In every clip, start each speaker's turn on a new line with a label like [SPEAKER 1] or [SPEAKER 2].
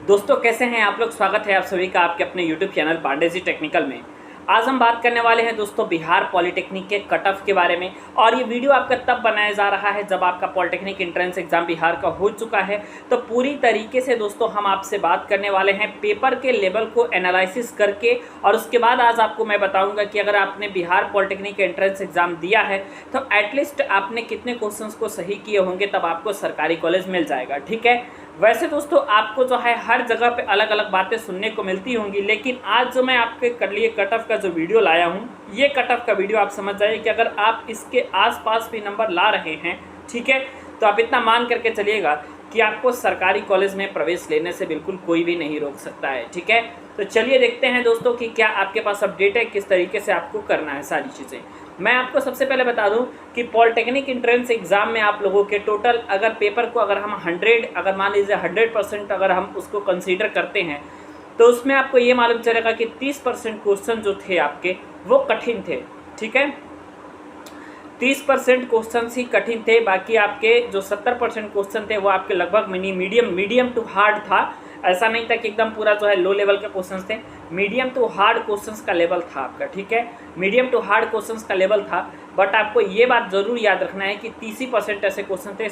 [SPEAKER 1] दोस्तों कैसे हैं आप लोग। स्वागत है आप सभी का आपके अपने YouTube channel Pandey ji technical में। आज हम बात करने वाले हैं दोस्तों बिहार पॉलिटेक्निक के कट ऑफ के बारे में। और ये वीडियो आपका तब बनाया जा रहा है जब आपका पॉलिटेक्निक एंट्रेंस एग्जाम बिहार का हो चुका है। तो पूरी तरीके से दोस्तों हम आपसे बात करने वाले हैं पेपर के लेवल को एनालिसिस करके। और उसके बाद आज आपको मैं बताऊंगा कि अगर आपने बिहार पॉलिटेक्निक एंट्रेंस एग्जाम दिया है तो एटलीस्ट आपने कितने क्वेश्चन को सही किए होंगे, तब आपको सरकारी कॉलेज मिल जाएगा। ठीक है, वैसे दोस्तों आपको जो है हर जगह पे अलग अलग बातें सुनने को मिलती होंगी, लेकिन आज जो मैं आपके कर लिए कट ऑफ का जो वीडियो लाया हूँ, ये कट ऑफ का वीडियो आप समझ जाइए कि अगर आप इसके आसपास भी नंबर ला रहे हैं, ठीक है, तो आप इतना मान करके चलिएगा कि आपको सरकारी कॉलेज में प्रवेश लेने से बिल्कुल कोई भी नहीं रोक सकता है। ठीक है, तो चलिए देखते हैं दोस्तों कि क्या आपके पास अपडेट है, किस तरीके से आपको करना है सारी चीज़ें। मैं आपको सबसे पहले बता दूं कि पॉलिटेक्निक एंट्रेंस एग्जाम में आप लोगों के टोटल अगर पेपर को अगर हम 100 अगर मान लीजिए 100% अगर हम उसको कंसीडर करते हैं तो उसमें आपको ये मालूम चलेगा कि 30% क्वेश्चन जो थे आपके वो कठिन थे। ठीक है, 30% क्वेश्चन ही कठिन थे, बाकी आपके जो 70% क्वेश्चन थे वो आपके लगभग मीडियम टू हार्ड था। ऐसा नहीं था कि एकदम पूरा जो है लो लेवल के क्वेश्चंस थे, मीडियम टू हार्ड क्वेश्चंस का लेवल था आपका। ठीक है, मीडियम टू हार्ड क्वेश्चंस का लेवल था। बट आपको ये बात ज़रूर याद रखना है कि 30% ऐसे क्वेश्चन थे,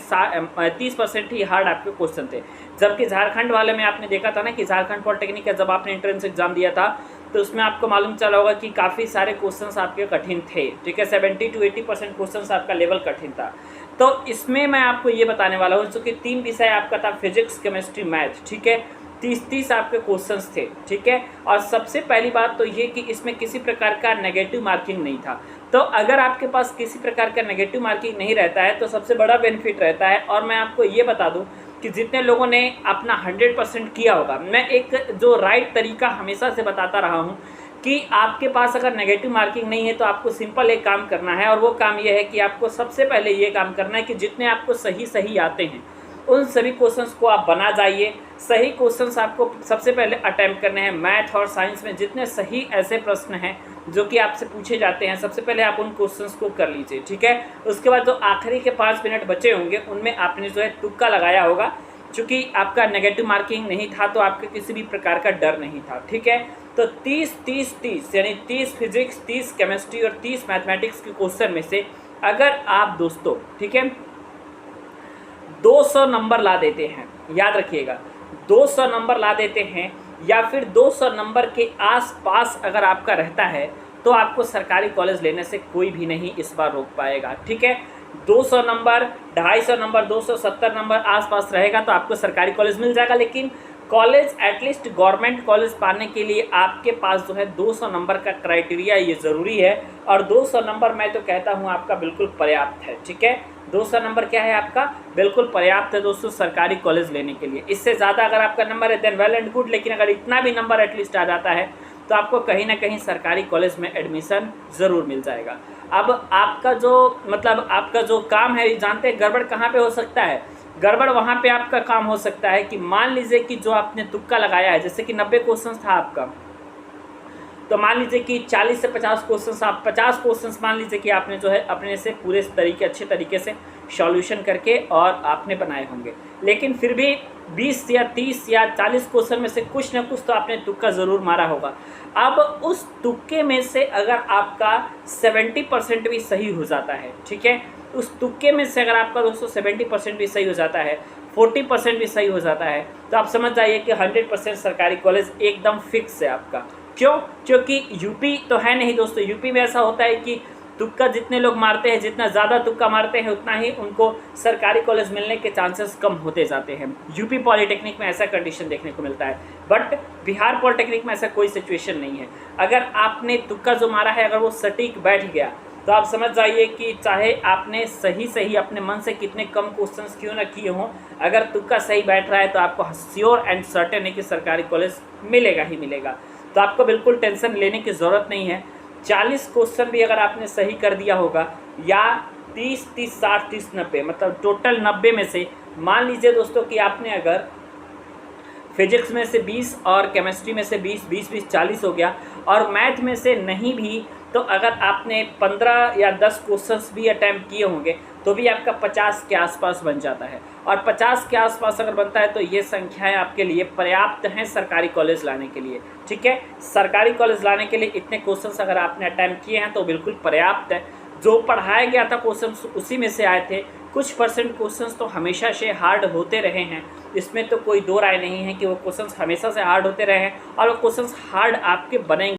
[SPEAKER 1] 30% ही हार्ड आपके क्वेश्चन थे। जबकि झारखंड वाले में आपने देखा था ना कि झारखंड पॉलिटेक्निक का जब आपने एंट्रेंस एग्जाम दिया था तो उसमें आपको मालूम चला होगा कि काफ़ी सारे क्वेश्चंस आपके कठिन थे। ठीक है, 70 to 80% क्वेश्चंस आपका लेवल कठिन था। तो इसमें मैं आपको ये बताने वाला हूँ, चूँकि 3 विषय आपका था, फिजिक्स, केमिस्ट्री, मैथ। ठीक है, 30 आपके क्वेश्चंस थे। ठीक है, और सबसे पहली बात तो ये कि इसमें किसी प्रकार का नेगेटिव मार्किंग नहीं था। तो अगर आपके पास किसी प्रकार का नेगेटिव मार्किंग नहीं रहता है तो सबसे बड़ा बेनिफिट रहता है। और मैं आपको ये बता दूं कि जितने लोगों ने अपना 100% किया होगा, मैं एक जो राइट तरीका हमेशा से बताता रहा हूँ कि आपके पास अगर नेगेटिव मार्किंग नहीं है तो आपको सिंपल एक काम करना है, और वो काम ये है कि आपको सबसे पहले ये काम करना है कि जितने आपको सही आते हैं उन सभी क्वेश्चंस को आप बना जाइए। सही क्वेश्चंस आपको सबसे पहले अटैम्प्ट करने हैं। मैथ और साइंस में जितने सही ऐसे प्रश्न हैं जो कि आपसे पूछे जाते हैं, सबसे पहले आप उन क्वेश्चंस को कर लीजिए। ठीक है, उसके बाद जो आखिरी के 5 मिनट बचे होंगे उनमें आपने जो है तुक्का लगाया होगा। चूँकि आपका नेगेटिव मार्किंग नहीं था तो आपके किसी भी प्रकार का डर नहीं था। ठीक है, तो 30 यानी 30 फिजिक्स, 30 केमिस्ट्री और 30 मैथमेटिक्स के क्वेश्चन में से अगर आप दोस्तों, ठीक है, 200 नंबर ला देते हैं, याद रखिएगा 200 नंबर ला देते हैं या फिर 200 नंबर के आसपास अगर आपका रहता है तो आपको सरकारी कॉलेज लेने से कोई भी नहीं इस बार रोक पाएगा। ठीक है, 200 नंबर, 250 नंबर, 270 नंबर आसपास रहेगा तो आपको सरकारी कॉलेज मिल जाएगा। लेकिन कॉलेज एटलीस्ट गवर्नमेंट कॉलेज पाने के लिए आपके पास जो है 200 नंबर का क्राइटेरिया ये ज़रूरी है। और 200 नंबर मैं तो कहता हूँ आपका बिल्कुल पर्याप्त है। ठीक है, 200 नंबर क्या है आपका, बिल्कुल पर्याप्त है दोस्तों सरकारी कॉलेज लेने के लिए। इससे ज़्यादा अगर आपका नंबर है देन वेल एंड गुड, लेकिन अगर इतना भी नंबर एटलीस्ट आ जाता है तो आपको कहीं ना कहीं सरकारी कॉलेज में एडमिशन ज़रूर मिल जाएगा। अब आपका जो काम है, जानते हैं गड़बड़ कहाँ पे हो सकता है? गड़बड़ वहाँ पे आपका काम हो सकता है कि मान लीजिए कि जो आपने तुक्का लगाया है, जैसे कि 90 क्वेश्चन था आपका, तो मान लीजिए कि 40 से 50 क्वेश्चन, आप 50 क्वेश्चन मान लीजिए कि आपने जो है अपने से पूरे तरीके अच्छे तरीके से सॉल्यूशन करके और आपने बनाए होंगे। लेकिन फिर भी 20 या 30 या 40 क्वेश्चन में से कुछ ना कुछ तो आपने तुक्का ज़रूर मारा होगा। अब उस तुक्के में से अगर आपका 70% भी सही हो जाता है, ठीक है, उस तुक्के में से अगर आपका दोस्तों 70% भी सही हो जाता है, 40% भी सही हो जाता है, तो आप समझ जाइए कि 100% सरकारी कॉलेज एकदम फिक्स है आपका। क्यों? क्योंकि यूपी तो है नहीं दोस्तों। यूपी में ऐसा होता है कि तुक्का जितने लोग मारते हैं, जितना ज़्यादा तुक्का मारते हैं उतना ही उनको सरकारी कॉलेज मिलने के चांसेस कम होते जाते हैं। यूपी पॉलिटेक्निक में ऐसा कंडीशन देखने को मिलता है, बट बिहार पॉलिटेक्निक में ऐसा कोई सिचुएशन नहीं है। अगर आपने तुक्का जो मारा है अगर वो सटीक बैठ गया तो आप समझ जाइए कि चाहे आपने सही अपने मन से कितने कम क्वेश्चंस क्यों ना किए हों, अगर तुक्का सही बैठ रहा है तो आपको श्योर एंड सर्टेन है कि सरकारी कॉलेज मिलेगा ही मिलेगा। तो आपको बिल्कुल टेंशन लेने की ज़रूरत नहीं है। 40 क्वेश्चन भी अगर आपने सही कर दिया होगा, या 30, 60, 30, 90, मतलब टोटल 90 में से मान लीजिए दोस्तों कि आपने अगर फिजिक्स में से 20 और केमिस्ट्री में से 20, 40 हो गया, और मैथ में से नहीं भी तो अगर आपने 15 या 10 क्वेश्चंस भी अटैम्प्ट किए होंगे तो भी आपका 50 के आसपास बन जाता है। और 50 के आसपास अगर बनता है तो ये संख्याएं आपके लिए पर्याप्त हैं सरकारी कॉलेज लाने के लिए। ठीक है, सरकारी कॉलेज लाने के लिए इतने क्वेश्चंस अगर आपने अटैम्प्ट किए हैं तो बिल्कुल पर्याप्त है। जो पढ़ाया गया था क्वेश्चंस उसी में से आए थे। कुछ परसेंट क्वेश्चंस तो हमेशा से हार्ड होते रहे हैं, इसमें तो कोई दो राय नहीं है कि वो क्वेश्चंस हमेशा से हार्ड होते रहे हैं और वो क्वेश्चंस हार्ड आपके बनेंगे।